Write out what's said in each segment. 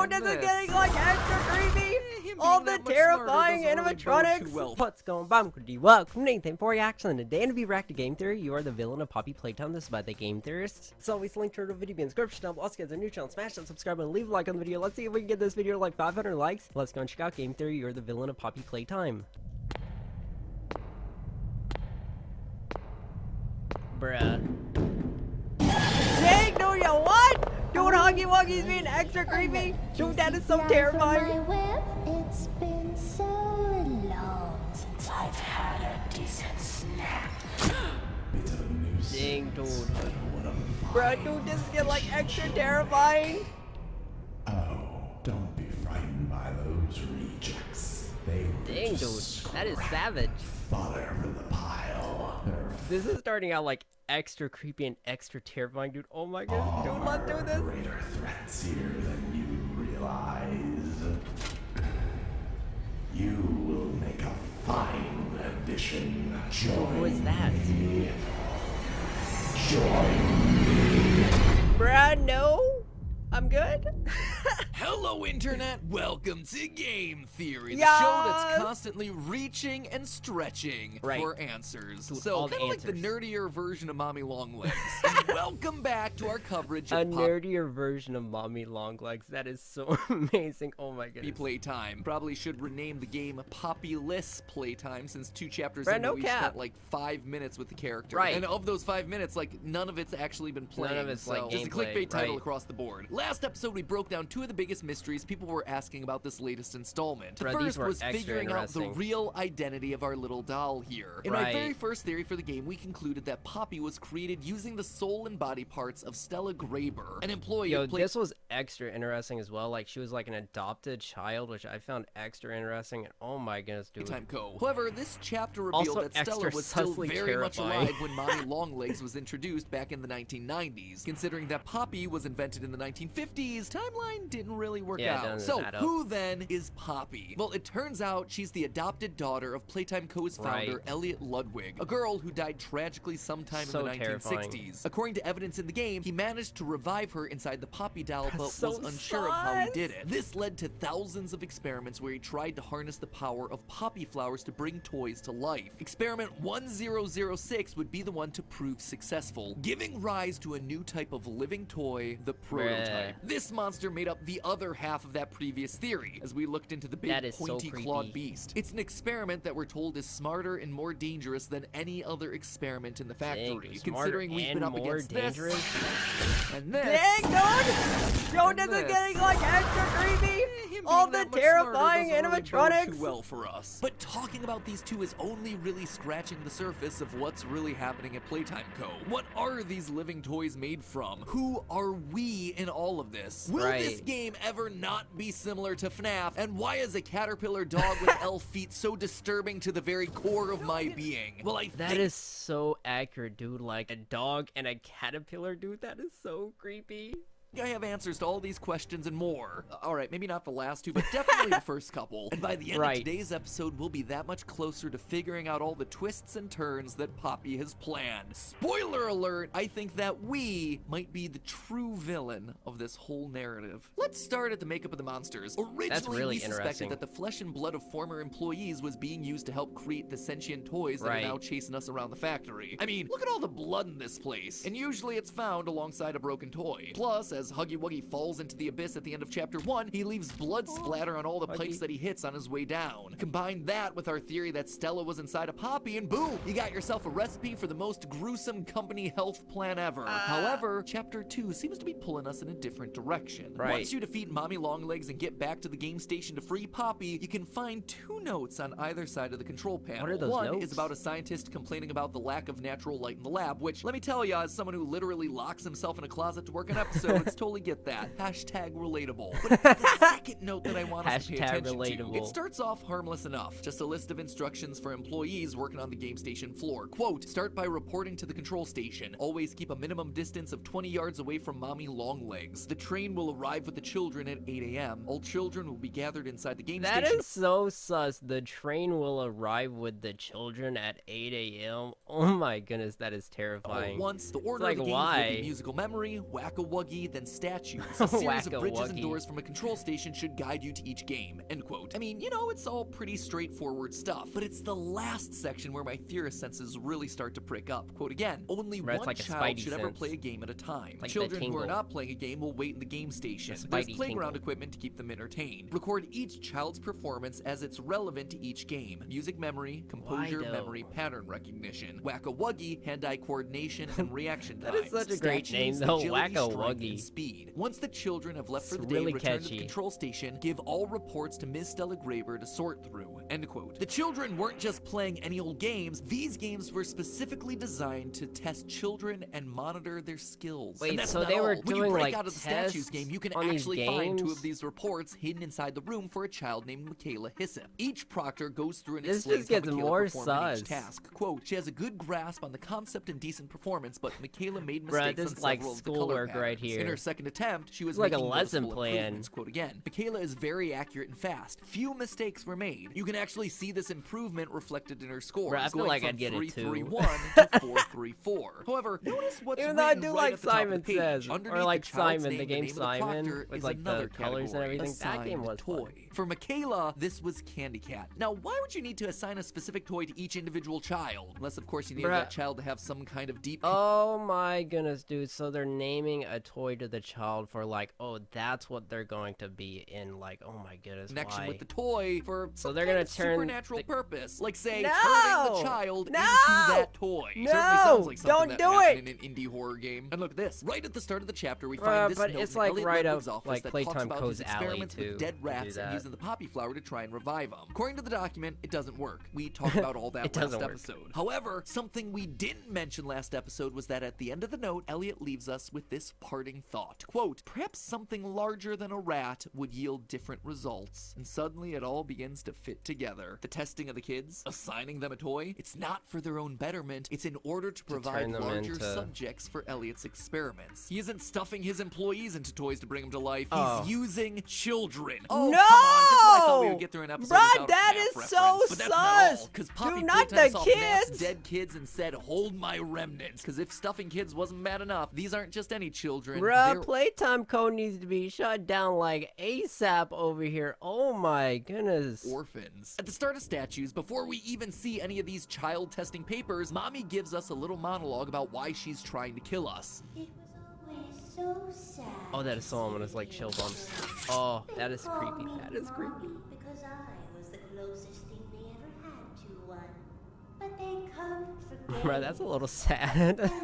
Dude, this is getting like extra creepy. All the terrifying animatronics. What's going on, Cody? Welcome to Nathan for Reaction. And today, to be react to Game Theory, you are the villain of Poppy Playtime. This is by the Game Theorists. It's always linked to the video in the description down below. Also, guys, our new channel, smash that subscribe and leave a like on the video. Let's see if we can get this video to like 500 likes. Let's go and check out Game Theory. You are the villain of Poppy Playtime. Bruh. Dang, dude, yo, what? Dude, Huggy Wuggy's being extra creepy. Dude, that is so terrifying. It's been so long since I've had a decent snack. Dang, dude. Bruh, dude, this is getting like extra terrifying. Oh, don't be frightened by those rejects. They were Dang, dude, that is savage. fodder for the pile. This is starting out like extra creepy and extra terrifying, dude. Oh my god, dude, let's do this. Greater threats here than you realize. You will make a fine addition. Join Who is that? me. Join me. Bruh, no. I'm good. Hello Internet, welcome to Game Theory, the Yes! show that's constantly reaching and stretching for answers. Dude, So all the kind of like the answers. nerdier version of Mommy Longlegs. And welcome back to our coverage A of nerdier version of Mommy Longlegs. That is so amazing. Oh my Poppy goodness. Playtime. Probably should rename the game Poppyless Playtime, since 2 chapters Bruh, in no we cap. spent like 5 minutes with the character. Right. And of those 5 minutes, like none of it's actually been playing. None of it's, like, just a gameplay, clickbait title right. across the board. Last episode we broke down 2 of the biggest mysteries people were asking about this latest installment. The Bruh, these first were was extra figuring out the interesting. real identity of our little doll here. In my Right. very first theory for the game, we concluded that Poppy was created using the soul and body parts of Stella Graber, an employee Yo, of this was extra interesting as well. Like, she was like an adopted child, which I found extra interesting. And oh my goodness, dude. Playtime Co. However, this chapter revealed Also that Stella extra was still sussly very much terrifying. alive when Mommy Longlegs was introduced back in the 1990s. Considering that Poppy was invented in the 1950s, timeline didn't really work Yeah, it out. doesn't So, add up. who then is Poppy? Well, it turns out she's the adopted daughter of Playtime Co.'s founder, Right. Elliot Ludwig, a girl who died tragically sometime So in the 1960s. terrifying. According to evidence in the game, he managed to revive her inside the Poppy doll, but So was unsure of how he sus. did it. This led to thousands of experiments where he tried to harness the power of poppy flowers to bring toys to life. Experiment 1006 would be the one to prove successful, giving rise to a new type of living toy, the prototype. This monster made up the other half of that previous theory, as we looked into the big That is so pointy-clawed creepy. beast. It's an experiment that we're told is smarter and more dangerous than any other experiment in the factory. Dang, Considering we've been and up more against dangerous. this and this. Dang, dude. Yo, this is this. getting like extra creepy. Him All being the that much terrifying smarter doesn't really bode animatronics. too well for us. But talking about these two is only really scratching the surface of what's really happening at Playtime Co. What are these living toys made from? Who are we in all of this? Will this Right. game ever not be similar to FNAF? And why is a caterpillar dog with elf feet so disturbing to the very core of my being? Well, That is so accurate, dude. Like a dog and a caterpillar, dude. That is so creepy. I have answers to all these questions and more. Alright, maybe not the last 2, but definitely the first couple. And by the end Right. of today's episode, we'll be that much closer to figuring out all the twists and turns that Poppy has planned. Spoiler alert, I think that we might be the true villain of this whole narrative. Let's start at the makeup of the monsters. Originally, really we suspected interesting. that the flesh and blood of former employees was being used to help create the sentient toys that Right. are now chasing us around the factory. I mean, look at all the blood in this place. And usually it's found alongside a broken toy. Plus, as Huggy Wuggy falls into the abyss at the end of chapter 1, he leaves blood splatter on all the pipes that he hits on his way down. Combine that with our theory that Stella was inside a Poppy, and boom, you got yourself a recipe for the most gruesome company health plan ever. However, chapter 2 seems to be pulling us in a different direction. Right. Once you defeat Mommy Longlegs and get back to the game station to free Poppy, you can find 2 notes on either side of the control panel. What are those One notes? is about a scientist complaining about the lack of natural light in the lab, which, let me tell you, as someone who literally locks himself in a closet to work on episodes, totally get that. Hashtag relatable. But it's the second note that I want us to pay Hashtag attention relatable. to. It starts off harmless enough. Just a list of instructions for employees working on the game station floor. Quote, start by reporting to the control station. Always keep a minimum distance of 20 yards away from Mommy Longlegs. The train will arrive with the children at 8 a.m. All children will be gathered inside the game That station. is so sus. The train will arrive with the children at 8 a.m. Oh my goodness, that is terrifying. Once the order like, of the games why? will be musical memory, whack-a-wuggy, then and statues. A series of bridges and Whack-a-wuggy. doors from a control station should guide you to each game, end quote. I mean, you know, it's all pretty straightforward stuff, but it's the last section where my theorist senses really start to prick up. Quote again, only Right, it's one like a child Spidey should ever sense. play a game at a time. Like the Children who are tingle. not playing a game will wait in the game station. The There's Spidey playground tingle. equipment to keep them entertained. Record each child's performance as it's relevant to each game. Music memory, composure, Why, though? memory, pattern recognition, whack-a-wuggy, hand-eye coordination, and reaction That times. is such a great Statues, name, though, agility, strength, whack-a-wuggy. and speed. Once the children have left for It's the day, really return to the catchy. control station, give all reports to Ms. Stella Graber to sort through, end quote. The children weren't just playing any old games. These games were specifically designed to test children and monitor their skills. Wait, And that's so not they were all. When you doing, break like, out of the statues tests game, you can on these actually find 2 games? of these reports hidden inside the room for a child named Michaela Hyssop. Each proctor goes through and This explains just gets how Michaela more performed in each sus. task. Quote, she has a good grasp on the concept and decent performance, but Michaela made Bruh, mistakes this on is like several of the color schoolwork right patterns. In here. her second attempt, she was It's like a making lesson noticeable plan. improvements. Quote again, Michaela is very accurate and fast. Few mistakes were made. You can actually see this improvement reflected in her scores, Bruh, I feel going like from I'd get it, too. 331 to 434. However, notice what's Even though I written do right like at the top of Simon the page. Says, Underneath or like the child's Simon, the name, game name of the Simon, proctor with is like the another colors and category, everything. That game assigned was fun. toy. For Michaela, this was Candy Cat. Now, why would you need to assign a specific toy to each individual child? Unless, of course, you needed Bruh. that child to have some kind of deep... Oh my goodness, dude. So they're naming a toy to the child for like, oh, that's what they're going to be in. Like, oh my goodness, connection why? with the toy for So some they're kind gonna of turn supernatural the- purpose, like say No! turning the child No! into that toy. No! Certainly sounds like something Don't that do happened it! in an indie horror game. And look at this. Right at the start of the chapter, we Bruh, find this but note it's in like Elliot right Ludwig's up, office like, that Playtime talks about Co's his alley, experiments too, with dead to do rats and that. using the poppy flower to try and revive them. According to the document, it doesn't work. We talked about all that It last doesn't work. episode. However, something we didn't mention last episode was that at the end of the note, Elliot leaves us with this parting thought. Quote, perhaps something larger than a rat would yield different results. And suddenly it all begins to fit together. The testing of the kids, assigning them a toy, it's not for their own betterment. It's in order to provide turn them larger into- subjects for Elliot's experiments. He isn't stuffing his employees into toys to bring them to life. Oh. He's using children. Oh, No! come on. Just when I thought we would get through an episode Bruh, without a that FNAF is so reference. But that's not all, sus. 'cause Do Poppy not Playtime the saw FNAF's kids. dead kids and said, hold my remnants. Because if stuffing kids wasn't bad enough, these aren't just any children. Bruh, They're Playtime Code needs to be shut down like ASAP over here. Oh my goodness. orphans. At the start of Statues, before we even see any of these child testing papers, Mommy gives us a little monologue about why she's trying to kill us. It was always so sad. Oh, that is so ominous, like chill bumps. Oh, that is They called creepy. me That is creepy. Mommy because I was the closest thing they ever had to one. But they come for Bruh, that's a little sad. They'll never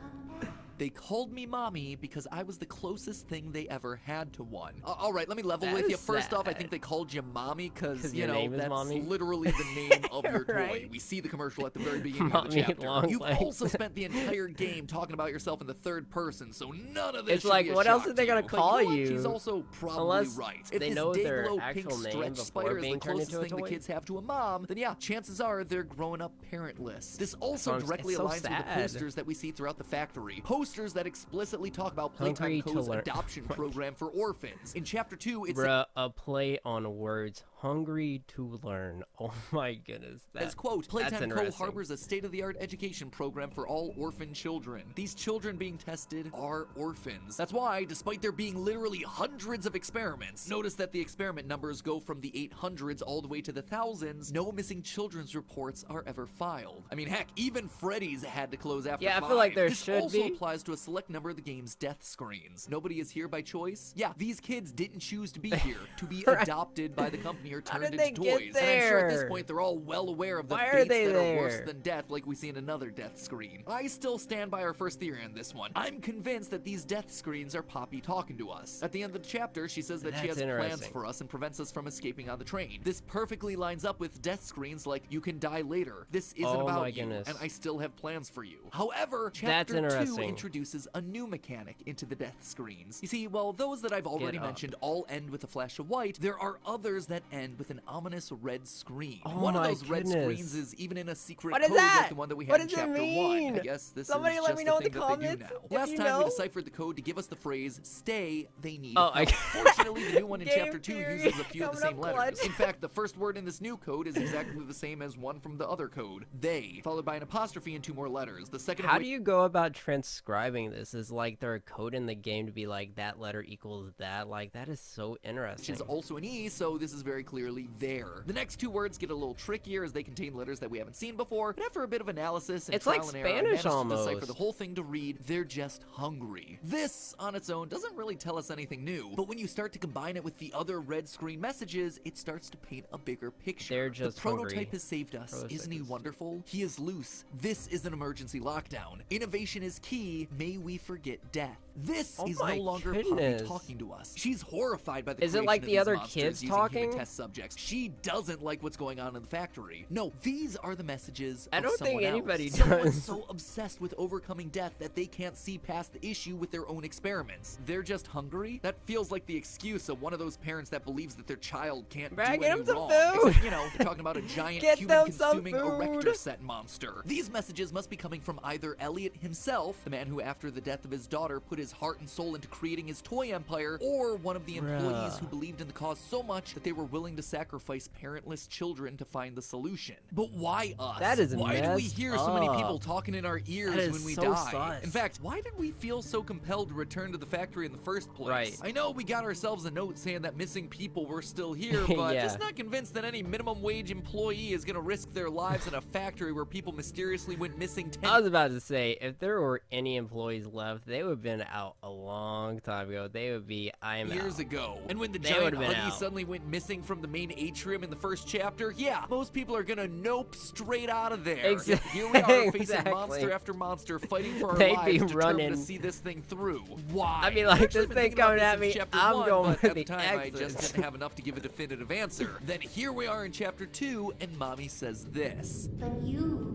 come back. They called me Mommy because I was the closest thing they ever had to one. All right, let me level That with you. is First off, I sad. think they called you Mommy because, 'Cause you your know, name is that's Mommy? literally the name of your toy. Right? We see the commercial at the very beginning of the Mommy, chapter. long You've legs. also spent the entire game talking about yourself in the third person, so none of this It's should like, be a what else shock are they to gonna you. But call you know what? you? She's also probably Unless right. If they this know their day-glow actual pink name stretch before spider is being the turned closest into a thing the toy? kids have to a mom, then yeah, chances are they're growing up parentless. This also It's directly so aligns with the sad. posters that we see throughout the factory. Posters that explicitly talk about Hungry Playtime to Co.'s learn. adoption program for orphans. In Chapter 2, it's Bruh, a play on words. Hungry to learn. Oh my goodness. as quote, that's Playtime Co. interesting. harbors a state-of-the-art education program for all orphan children. These children being tested are orphans. That's why, despite there being literally hundreds of experiments, notice that the experiment numbers go from the 800s all the way to the thousands, no missing children's reports are ever filed. I mean, heck, even Freddy's had to close after Yeah, I 5. feel like there this should also be. applies to a select number of the game's death screens. Nobody is here by choice? Yeah, these kids didn't choose to be here, to be Right. adopted by the company or How turned did they into get toys. And I'm sure at this there? point they're all well aware of the Why are fates they that are worse there? than death, like we see in another death screen. I still stand by our first theory on this one. I'm convinced that these death screens are Poppy talking to us. At the end of the chapter, she says that she has That's plans interesting. for us and prevents us from escaping on the train. This perfectly lines up with death screens like you can die later. This isn't Oh about my you, goodness. and I still have plans for you. However, That's chapter 2 interesting. introduces a new mechanic into the death screens. You see, while those that I've already up. mentioned all end with a flash of white, there are others that end end with an ominous red screen. Oh One of my those red goodness. screens is even in a secret What is code that? like the one that we What had in does it chapter 1. mean? I guess this Somebody is let just me know the in the thing that they do comments now. if Last you time we know. deciphered the code to give us the phrase, stay, they need Oh, help. Fortunately, the new one in Game chapter 2 theory uses a few of the coming same up letters. clutch. In fact, the first word in this new code is exactly the same as one from the other code, they, followed by an apostrophe and 2 more letters. The second of How which do you go about transcribing this? Is like there a code in the game to be like that letter equals that? Like that is so interesting. is also an E, so this is very clearly there. The next 2 words get a little trickier as they contain letters that we haven't seen before, but after a bit of analysis and It's like trial and error, I Spanish managed to almost. decipher the whole thing to read, they're just hungry. This, on its own, doesn't really tell us anything new, but when you start to combine it with the other red screen messages, it starts to paint a bigger picture. They're just the prototype hungry. has saved us. Prototype Isn't he is- wonderful? He is loose. This is an emergency lockdown. Innovation is key. May we forget death. This Oh is my no longer goodness. Poppy talking to us. She's horrified by the Is it creation like of the these other monsters kids using human talking? test subjects. She doesn't like what's going on in the factory. No, these are the messages I of don't think someone anybody else. Someone's does. so obsessed with overcoming death that they can't see past the issue with their own experiments. They're just hungry? That feels like the excuse of one of those parents that believes that their child can't Brad, do get any him some wrong. food. Except, you know, we're talking about a giant Get them some human-consuming food. erector set monster. These messages must be coming from either Elliot himself, the man who after the death of his daughter put his heart and soul into creating his toy empire, or one of the employees Bruh. who believed in the cause so much that they were willing to sacrifice parentless children to find the solution. But why us? That is Why do we messed hear so many people up. talking in our ears That is when we so die? sus. In fact, why did we feel so compelled to return to the factory in the first place? Right. I know we got ourselves a note saying that missing people were still here, but Yeah. just not convinced that any minimum wage employee is gonna risk their lives in a factory where people mysteriously went missing 10 I was about to say, if there were any employees left, they would have been out a long time ago. They would be, I'm years out. ago. And when the They giant would've been Huggy out. suddenly went missing from the main atrium in the first chapter, yeah, most people are gonna nope straight out of there. Exa- Yet here we are facing exactly. monster after monster fighting for our They'd be lives, determined running. to see this thing through. Why? I mean, like, I've actually this been thing thinking about coming this at since me, chapter I'm 1, going but for at the the time I just exits. didn't have enough to give a definitive answer. Then here we are in chapter 2, and Mommy says this. But you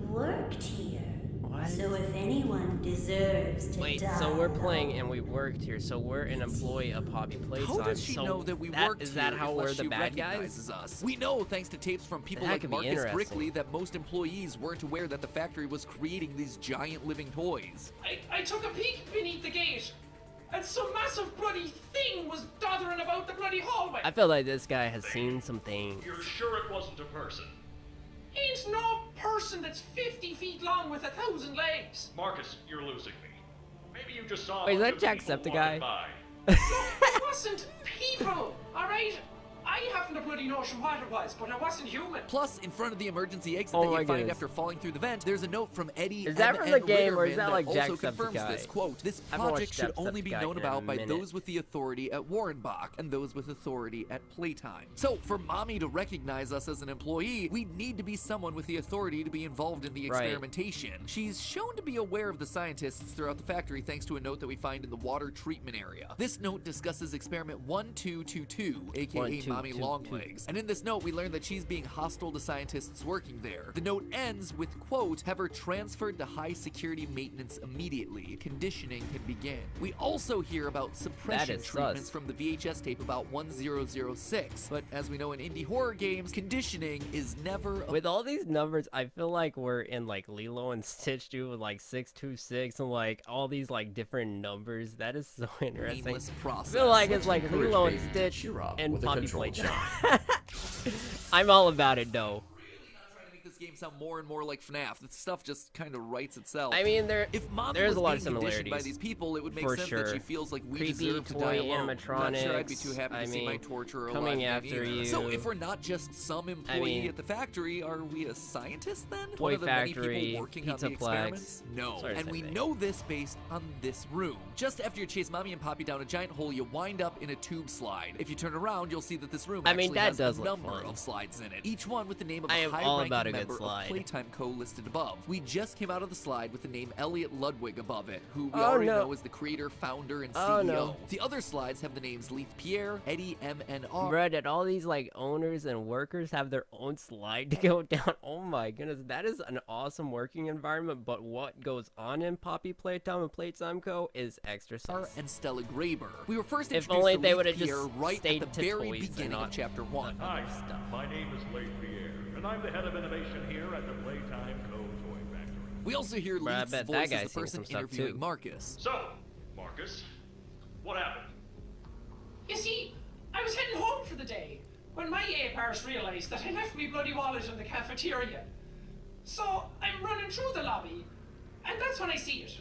worked here. What? So if anyone deserves to Wait, die so we're playing alone, and we worked here, so we're an employee of Poppy Playtime. How does she so know that we that, worked Is that here how unless we're the she bad guys? recognizes us? We know, thanks to tapes from people That like could be Marcus interesting. Brickley, that most employees weren't aware that the factory was creating these giant living toys. I took a peek beneath the gate, and some massive bloody thing was doddering about the bloody hallway. I feel like this guy has seen some things. You're sure it wasn't a person? Ain't no person that's 50 feet long with 1,000 legs. Marcus, you're losing me. Maybe you just saw Wait, is a that bunch of people Jacksepticeye? walking by. It wasn't people, alright? I haven't a bloody notion what it was, but it wasn't human. Plus, in front of the emergency exit Oh that my you find goodness. after falling through the vent, there's a note from Eddie Is that M. from the N. game, or is Ritterman that like also confirms Jacksepticeye? this quote. This I haven't project watched should only be Jacksepticeye known in a about by minute. those with the authority at Warrenbach and those with authority at Playtime. So, for Mommy to recognize us as an employee, we need to be someone with the authority to be involved in the Right. experimentation. She's shown to be aware of the scientists throughout the factory thanks to a note that we find in the water treatment area. This note discusses experiment 1222, aka 1222. Mommy Longlegs. And in this note, we learn that she's being hostile to scientists working there. The note ends with, quote, have her transferred to high security maintenance immediately. Conditioning can begin. We also hear about suppression is treatments sus. from the VHS tape about 1006. But as we know in indie horror games, conditioning is never a With all these numbers, I feel like we're in like Lilo and Stitch, dude, with like 626 and like all these like different numbers. That is so interesting. painless I process. feel like it's like encourage Lilo and baby to Stitch cheer up and with a Poppy control Playtime. I'm all about it though. Trying to make this game sound more and more like FNAF. The stuff just kind of writes itself. I mean, If Mommy there's was a lot of being conditioned by similarities. these people, it would make For sense sure. that she feels like we Creepy deserve to toy die alone. Not sure I'd be animatronics, too happy to I see my mean, torturer coming alive man after either. you. So if we're not just some employee mean, at the factory, are we a scientist then? Toy One of the many factory, people working on the Pizzaplex. experiments? No. Sort of And same we thing. know this based on this room. Just after you chase Mommy and Poppy down a giant hole, you wind up in a tube slide. If you turn around, you'll see that this room I mean, actually that has does a look number fun. of slides in it. Each one with the name of I a am all high-ranking about a good member member slide. of Playtime Co. listed above. We just came out of the slide with the name Elliot Ludwig above it, who we already know is the creator, founder, and CEO. The other slides have the names Leith Pierre, Eddie MNR. Bruh, did all these like owners and workers have their own slide to go down? Oh my goodness, that is an awesome working environment, but what goes on in Poppy Playtime and Playtime Co. is exercise. And Stella Graber. We were first If introduced only to they Leith would have Pierre just right stayed at the to very toys and beginning not of Chapter 1. Hi, my name is Leith Pierre, and I'm the head of innovation here at the Playtime Co. Toy Factory. We also hear Bruh, I Leith's bet that voice guy's as the seen person some stuff, interviewing too. Marcus. So, Marcus, what happened? You see, I was heading home for the day when my A-Pars realized that I left my bloody wallet in the cafeteria. So I'm running through the lobby, and that's when I see it.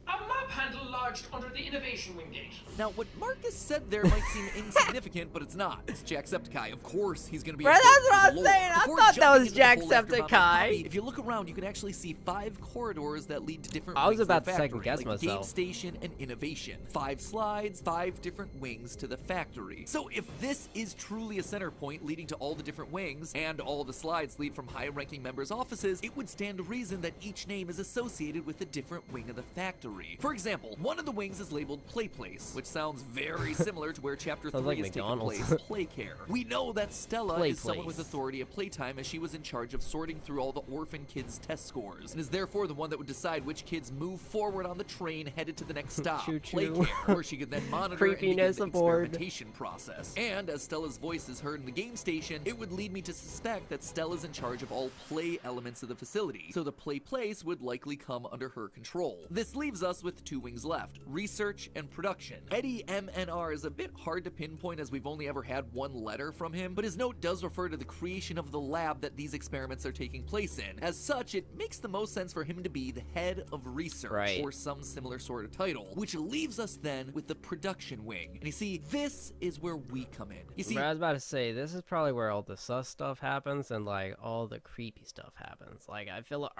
A mop handle lodged under the innovation wing gate. Now, what Marcus said there might seem insignificant, but it's not. It's Jacksepticeye. Of course, he's going to be. Bruh, that's what I was galore. saying. I Before thought that jumping was into the whole after Mommy Jacksepticeye. Poppy, if you look around, you can actually see 5 corridors that lead to different. I was wings of the about to second factory, guess like myself. Game station and innovation. 5 slides, 5 different wings to the factory. So if this is truly a center point leading to all the different wings, and all the slides lead from high-ranking members' offices, it would stand to reason that each name is associated with a different wing of the factory. For example, one of the wings is labeled Play Place, which sounds very similar to where Chapter 3 like is taking McDonald's. place, Play Care. We know that Stella Play is someone with Place. authority at Playtime, as she was in charge of sorting through all the orphan kids' test scores, and is therefore the one that would decide which kids move forward on the train headed to the next stop, Choo Play choo. Care, where she could then monitor and begin Creepiness the aboard. experimentation process. And as Stella's voice is heard in the game station, it would lead me to suspect that Stella's in charge of all play elements of the facility, so the Play Place would likely come under her control. This leaves us with 2 wings left: research and production. Eddie MNR is a bit hard to pinpoint as we've only ever had 1 letter from him, but his note does refer to the creation of the lab that these experiments are taking place in. As such, it makes the most sense for him to be the head of research, Right. or some similar sort of title, which leaves us then with the production wing. And you see, this is where we come in. You see, Bruh, I was about to say, this is probably where all the sus stuff happens and like all the creepy stuff happens. Like, I feel like,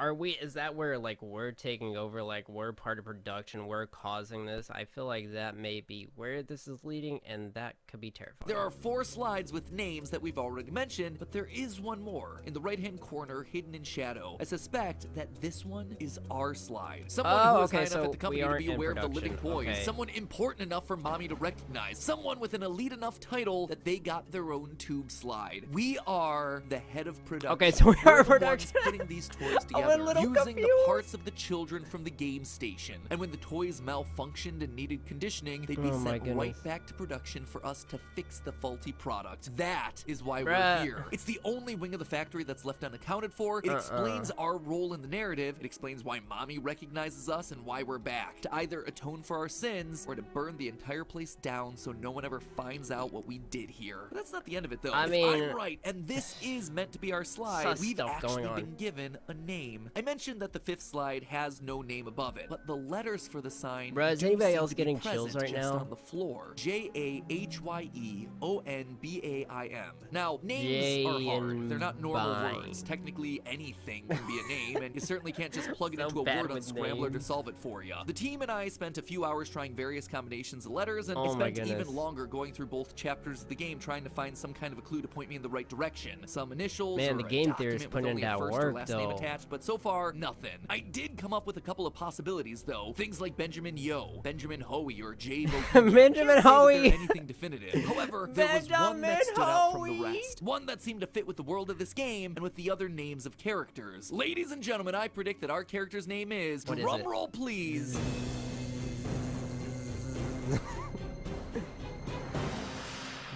is that where like we're taking over, like we're part of production, we're causing this? I feel like that may be where this is leading, and that could be terrifying. there are 4 slides with names that we've already mentioned, but there is one more in the right-hand corner, hidden in shadow. I suspect that this one is our slide. Someone who is high enough at the company to be aware of the living toys. Okay. Someone important enough for Mommy to recognize. Someone with an elite enough title that they got their own tube slide. We are the head of production. Okay, so we We're are the ones production. putting these toys I'm a together, little using the confused. parts of the children from the game station. And when the toys malfunctioned and needed conditioning, they'd be Oh my sent goodness. right back to production for us to fix the faulty product. That is why we're Bruh. here. It's the only wing of the factory that's left unaccounted for. It explains our role in the narrative. It explains why Mommy recognizes us and why we're back. To either atone for our sins or to burn the entire place down so no one ever finds out what we did here. But that's not the end of it, though. I If mean- I'm right, and this is meant to be our slide, Sus we've stuff actually going on. been given a name. I mentioned that the 5th slide has no name above it, but the letters for the sign Bruh, is do anybody seem else to be getting present chills right just now? on the floor. JAHYEONBAIM. Now, names are hard. and They're not normal Bime. words. Technically, anything can be a name, and you certainly can't just plug it So into a bad word on with Scrambler to names. solve it for you. The team and I spent a few hours trying various combinations of letters, and Oh I my spent goodness. even longer going through both chapters of the game trying to find some kind of a clue to point me in the right direction. Some initials, Man, or the a game theorist document with putting in only a that first or work, last name though. attached, but so far, nothing. I did come up with a couple of possibilities, though. Things like Benjamin Yo, Benjamin Hoey, or Jay Bokeem. Benjamin Hoey. Anything definitive. However, there was one that Benjamin stood out from the Hoey. rest. One that seemed to fit with the world of this game and with the other names of characters. Ladies and gentlemen, I predict that our character's name is, What is drum it? roll please,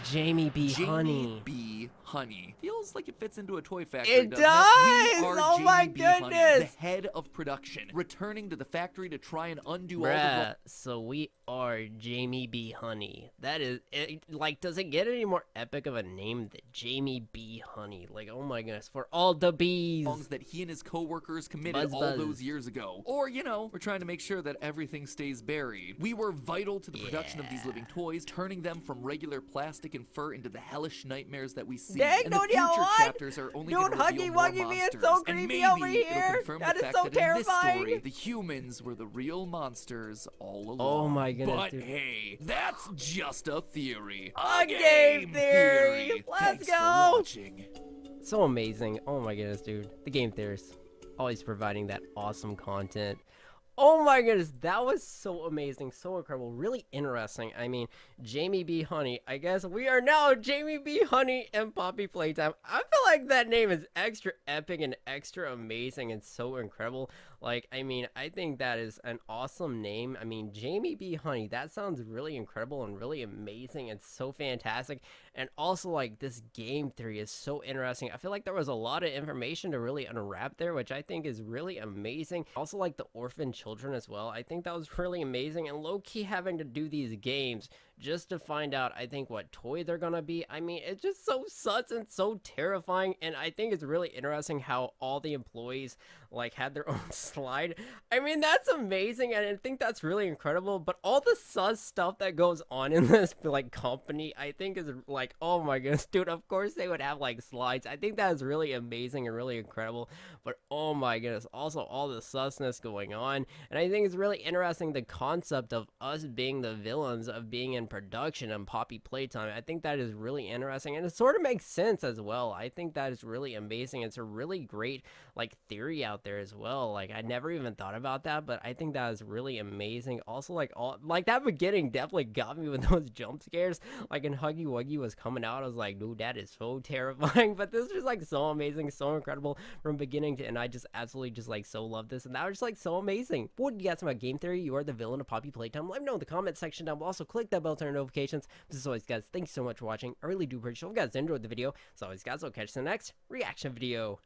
Jamie B. Jamie Honey. B. Honey. Feels like it fits into a toy factory. It doesn't does! We are Oh my Jamie B. Honey, goodness! the head of production, returning to the factory to try and undo all the Bruh, so we are Jamie B. Honey. That is, like, does it get any more epic of a name than Jamie B. Honey? Like, oh my goodness, for all the bees. songs that he and his co-workers committed Buzz, all buzz. those years ago. Or, you know, we're trying to make sure that everything stays buried. We were vital to the production of these living toys, turning them from regular plastic and fur into the hellish nightmares that we see. Dang, and the don't y'all future what? chapters are only going Dude, to reveal Huggy more Wuggy being monsters. so And creepy maybe over it'll here. confirm That the is fact so that in this story, terrifying. the humans were the real monsters all along. Oh my goodness, But dude. hey, that's just a theory. A game theory. Let's Thanks go. for watching. So amazing. Oh my goodness, dude. The game theorists always providing that awesome content. Oh my goodness, that was so amazing, so incredible, really interesting. I mean, Jamie B. Honey, I guess we are now Jamie B. Honey and Poppy Playtime. I feel like that name is extra epic and extra amazing and so incredible. Like, I mean, I think that is an awesome name. I mean, Jamie B. Honey, that sounds really incredible and really amazing and so fantastic. And also, like, this game theory is so interesting. I feel like there was a lot of information to really unwrap there, which I think is really amazing. Also, like, the orphan children as well. I think that was really amazing. And low-key having to do these games just to find out, I think, what toy they're gonna be. I mean, it's just so sus and so terrifying. And I think it's really interesting how all the employees, like, had their own slide. I mean, that's amazing, and I think that's really incredible. But all the sus stuff that goes on in this, like, company, I think is, like, oh my goodness, dude, of course they would have, like, slides. I think that is really amazing and really incredible. But oh my goodness, also all the susness going on. And I think it's really interesting, the concept of us being the villains of being in production and Poppy Playtime. I think that is really interesting, and it sort of makes sense as well. I think that is really amazing. It's a really great, like, theory out there as well. Like, I never even thought about that, but I think that is really amazing. Also, like, that beginning definitely got me with those jump scares. Like, in Huggy Wuggy was coming out, I was like, dude, that is so terrifying. But this is like so amazing, so incredible from beginning to end. I just absolutely just like so love this, and that was just like so amazing. What do you guys think about game theory? You are the villain of Poppy Playtime. Let me know in the comment section down below. Also, click that bell to turn notifications. As always, guys, thanks so much for watching. I really do appreciate it. If you guys enjoyed the video, as always, guys, I'll catch you in the next reaction video.